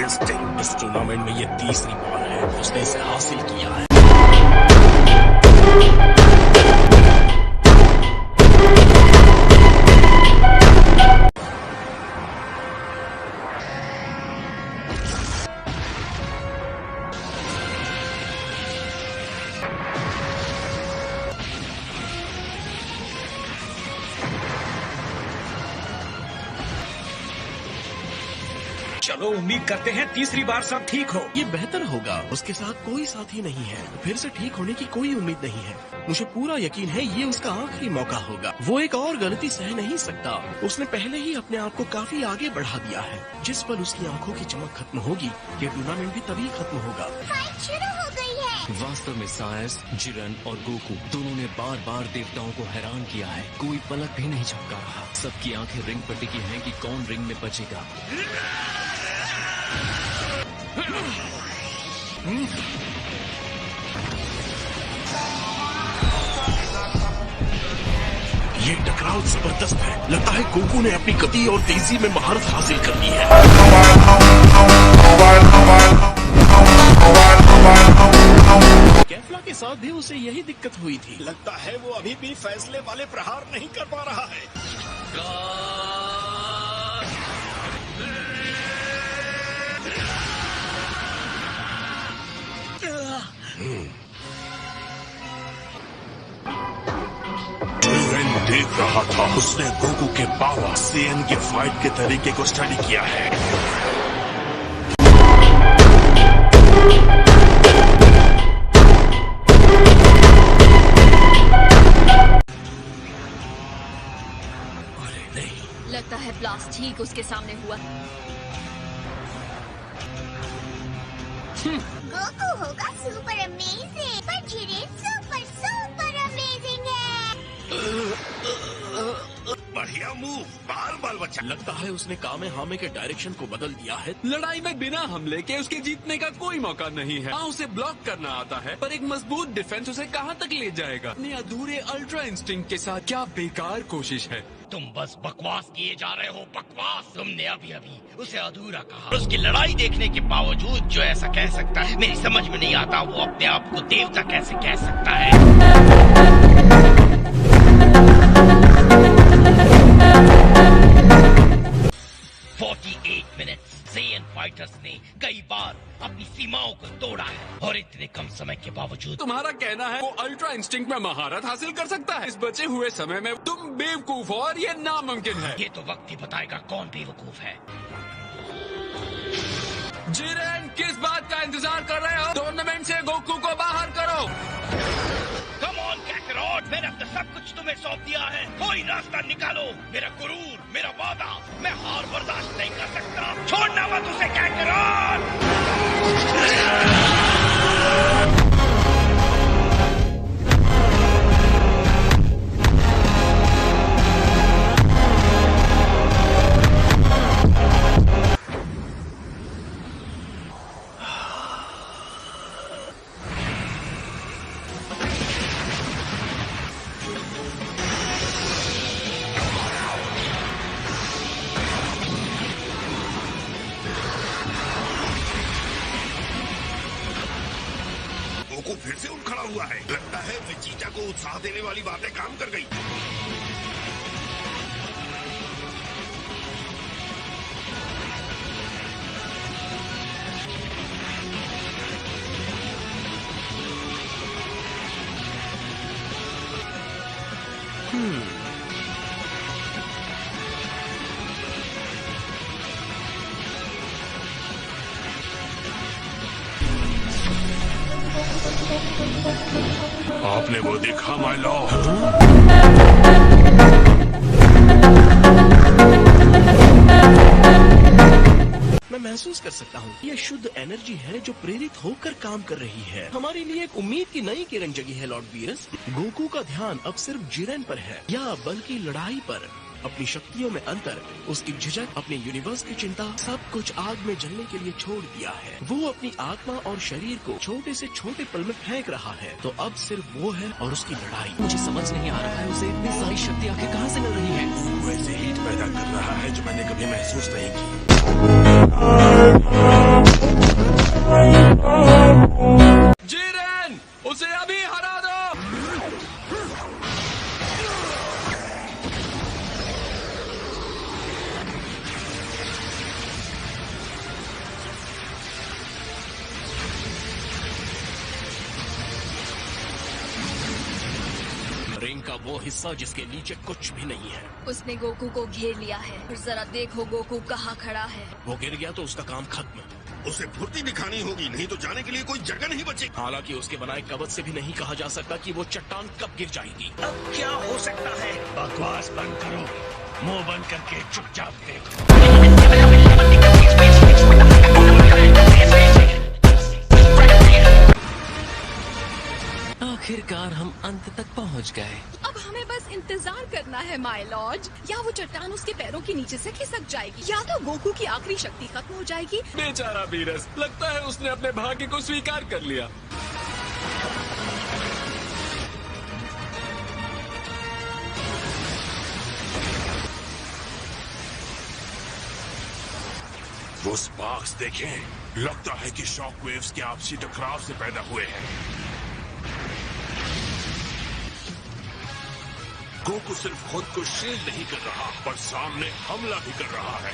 Instinct. इस tournament में ये तीसरी बार है उसने इसे हासिल किया है। चलो उम्मीद करते हैं तीसरी बार सब ठीक हो। ये बेहतर होगा। उसके साथ कोई साथी नहीं है, फिर से ठीक होने की कोई उम्मीद नहीं है। मुझे पूरा यकीन है ये उसका आखिरी मौका होगा। वो एक और गलती सह नहीं सकता। उसने पहले ही अपने आप को काफी आगे बढ़ा दिया है। जिस पल उसकी आंखों की चमक खत्म होगी, ये टूर्नामेंट भी तभी खत्म होगा। फाइट शुरू हो गई है। वास्तव में सायस, जिरन और गोकू दोनों ने बार बार देवताओं को हैरान किया है। कोई पलक भी नहीं झपका रहा। सबकी आंखें रिंग पर टिकी हैं कि कौन रिंग में बचेगा। ये टकराव जबरदस्त है। लगता है गोकू ने अपनी गति और तेजी में महारत हासिल कर ली है। कैफला के साथ भी उसे यही दिक्कत हुई थी। लगता है वो अभी भी फैसले वाले प्रहार नहीं कर पा रहा है। देख रहा था, उसने गोकू के पावर सेन के फाइट के तरीके को स्टडी किया है। अरे नहीं, लगता है ब्लास्ट ठीक उसके सामने हुआ। गोकू होगा सुपर अमेजिंग, पर जिरेन सुपर सुपर अमेजिंग है। बढ़िया मूव, बाल बच्चा। लगता है उसने कामे हामे के डायरेक्शन को बदल दिया है। लड़ाई में बिना हमले के उसके जीतने का कोई मौका नहीं है। हाँ, उसे ब्लॉक करना आता है, पर एक मजबूत डिफेंस उसे कहाँ तक ले जाएगा। अपने अधूरे अल्ट्रा इंस्टिंक्ट के साथ क्या बेकार कोशिश है। तुम बस बकवास किए जा रहे हो, बकवास। तुमने अभी अभी उसे अधूरा कहा। उसकी लड़ाई देखने के बावजूद जो ऐसा कह सकता है, मेरी समझ में नहीं आता वो अपने आप को देवता कैसे कह सकता है। 48 मिनट्स सेयन फाइटर्स ने कई बार अपनी सीमाओं को तोड़ा है, और इतने कम समय के बावजूद तुम्हारा कहना है वो अल्ट्रा इंस्टिंक्ट में महारत हासिल कर सकता है। इस बचे हुए समय में तुम बेवकूफ हो और ये नामुमकिन है। ये तो वक्त ही बताएगा कौन बेवकूफ है। जिरेन, किस बात का इंतजार कर रहे हो? टूर्नामेंट से गोकू को बाहर करो। कम ऑन कैकरॉट, मैंने अब तक सब कुछ तुम्हें सौंप दिया है। कोई रास्ता निकालो। मेरा गुरूर, मेरा वादा, मैं हार बर्दाश्त नहीं कर सकता। छोड़ना मत उसे कैकरॉट। गोकू फिर से उठ खड़ा हुआ है। लगता है विजीता को उत्साह देने वाली बातें काम कर गई। आपने वो देखा माय लॉर्ड? मैं महसूस कर सकता हूँ ये शुद्ध एनर्जी है जो प्रेरित होकर काम कर रही है। हमारे लिए एक उम्मीद की नई किरण जगी है लॉर्ड वीरस। गोकू का ध्यान अब सिर्फ जिरेन पर है, या बल्कि लड़ाई पर। अपनी शक्तियों में अंतर, उसकी झिझक, अपने यूनिवर्स की चिंता, सब कुछ आग में जलने के लिए छोड़ दिया है। वो अपनी आत्मा और शरीर को छोटे से छोटे पल में फेंक रहा है। तो अब सिर्फ वो है और उसकी लड़ाई। मुझे समझ नहीं आ रहा है उसे इतनी सारी शक्ति आखिर कहाँ से मिल रही है। वैसे हीट पैदा कर रहा है जो मैंने कभी महसूस नहीं की। वो हिस्सा जिसके नीचे कुछ भी नहीं है। उसने गोकू को घेर लिया है और जरा देखो गोकू कहाँ खड़ा है। वो गिर गया तो उसका काम खत्म। उसे फुर्ती दिखानी होगी, नहीं तो जाने के लिए कोई जगह नहीं बचेगी। हालांकि उसके बनाए कवच से भी नहीं कहा जा सकता कि वो चट्टान कब गिर जाएगी। अब क्या हो सकता है? बकवास बंद करो, मुंह बंद करके चुपचाप देखो। आखिरकार हम अंत तक पहुंच गए। अब हमें बस इंतजार करना है माय लॉर्ड। या वो चट्टान उसके पैरों के नीचे से खिसक जाएगी, या तो गोकू की आखिरी शक्ति खत्म हो जाएगी। बेचारा बीरस, लगता है उसने अपने भाग्य को स्वीकार कर लिया। वो स्पार्क्स देखें, लगता है कि शॉक वेव्स के आपसी टकराव से पैदा हुए हैं। गोकू सिर्फ खुद को शील्ड नहीं कर रहा, पर सामने हमला भी कर रहा है।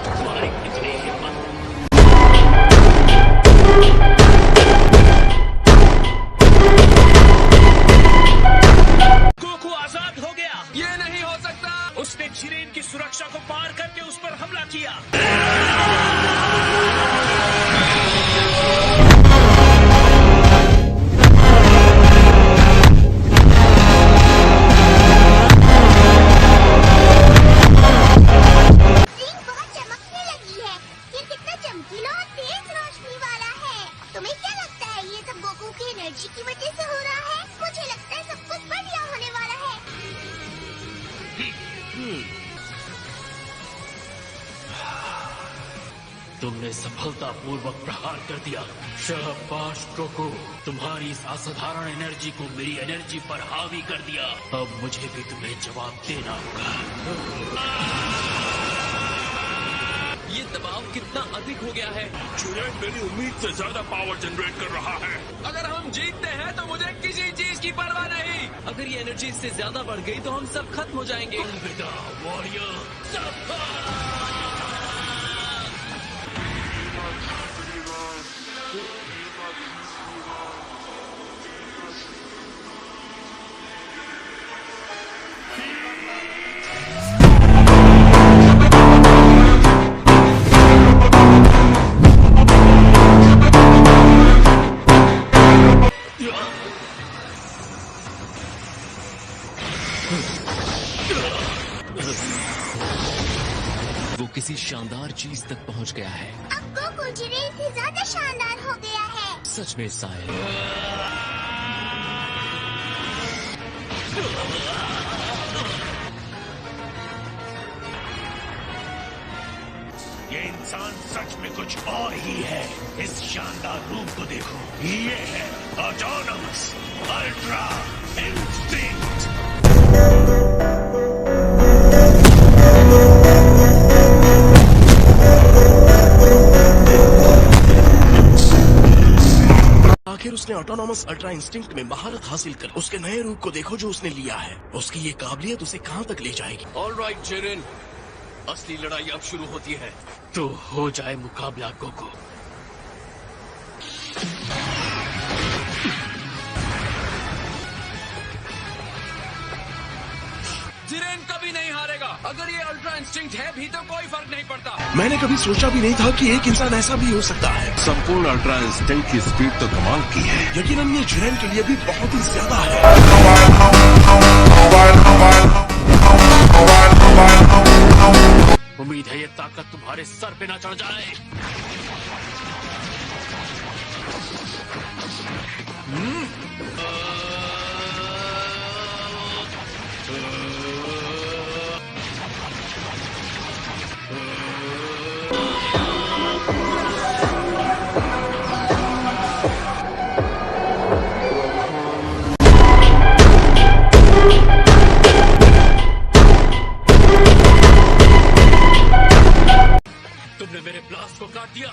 तुम्हारी कितनी हिम्मत! गोकू आजाद हो गया। ये नहीं हो सकता। उसने जिरेन की सुरक्षा को पार करके उस पर हमला किया। एनर्जी की वजह से हो रहा है। मुझे लगता है सब कुछ बढ़िया होने वाला है। तुमने सफलतापूर्वक प्रहार कर दिया। शाबाश गोकू, तुम्हारी इस असाधारण एनर्जी को मेरी एनर्जी पर हावी कर दिया। अब मुझे भी तुम्हें जवाब देना होगा। ये दबाव कितना अधिक हो गया है। जिरेन मेरी उम्मीद से ज्यादा पावर जनरेट कर रहा है। अगर हम जीतते हैं तो मुझे किसी चीज की परवाह नहीं। अगर ये एनर्जी इससे ज्यादा बढ़ गई तो हम सब खत्म हो जाएंगे। अलविदा वॉरियर। वो किसी शानदार चीज तक पहुंच गया है। अब गोकू जिरेन से ज्यादा शानदार हो गया है। सच में साहिल। ये इंसान सच में कुछ और ही है। इस शानदार रूप को देखो, ये है ऑटोनमस अल्ट्रा इंस्टिंक्ट। आखिर उसने ऑटोनॉमस अल्ट्रा इंस्टिंक्ट में महारत हासिल कर उसके नए रूप को देखो जो उसने लिया है। उसकी ये काबिलियत उसे कहां तक ले जाएगी। ऑलराइट जिरेन, असली लड़ाई अब शुरू होती है। तो हो जाए मुकाबला गोकू। जिरेन कभी नहीं हारेगा। अगर ये अल्ट्रा इंस्टिंक्ट है भी तो कोई फर्क नहीं पड़ता। मैंने कभी सोचा भी नहीं था कि एक इंसान ऐसा भी हो सकता है। संपूर्ण अल्ट्रा इंस्टिंक्ट की स्पीड तो कमाल की है। यकीनन ये जिरेन के लिए भी बहुत ही ज्यादा है। उम्मीद है ये ताकत तुम्हारे सर पे ना चढ़ जाए। तुमने मेरे ब्लास्ट को काट दिया।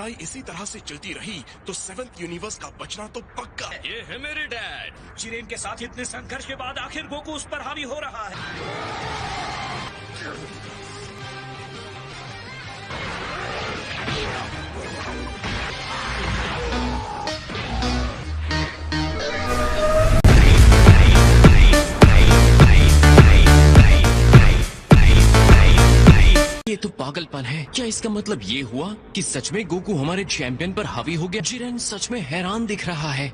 लड़ाई इसी तरह से चलती रही तो 7th यूनिवर्स का बचना तो पक्का है। ये है मेरे डैड। जिरेन के साथ इतने संघर्ष के बाद आखिर गोकू उस पर हावी हो रहा है। ये तो पागलपन है। क्या इसका मतलब ये हुआ कि सच में गोकू हमारे चैंपियन पर हावी हो गया? जिरेन सच में हैरान दिख रहा है।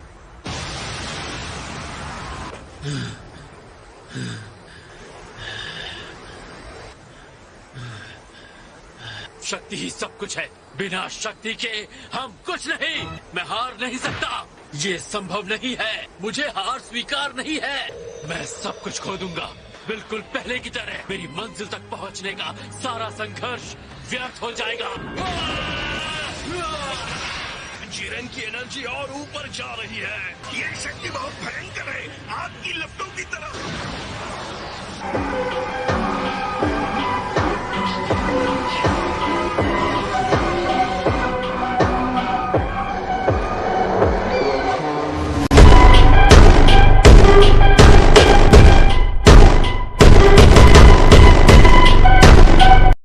शक्ति ही सब कुछ है। बिना शक्ति के हम कुछ नहीं। मैं हार नहीं सकता। ये संभव नहीं है। मुझे हार स्वीकार नहीं है। मैं सब कुछ खो दूंगा, बिल्कुल पहले की तरह। मेरी मंजिल तक पहुंचने का सारा संघर्ष व्यर्थ हो जाएगा। जिरेन की एनर्जी और ऊपर जा रही है। ये शक्ति बहुत भयंकर है, आग की लपटों की तरह।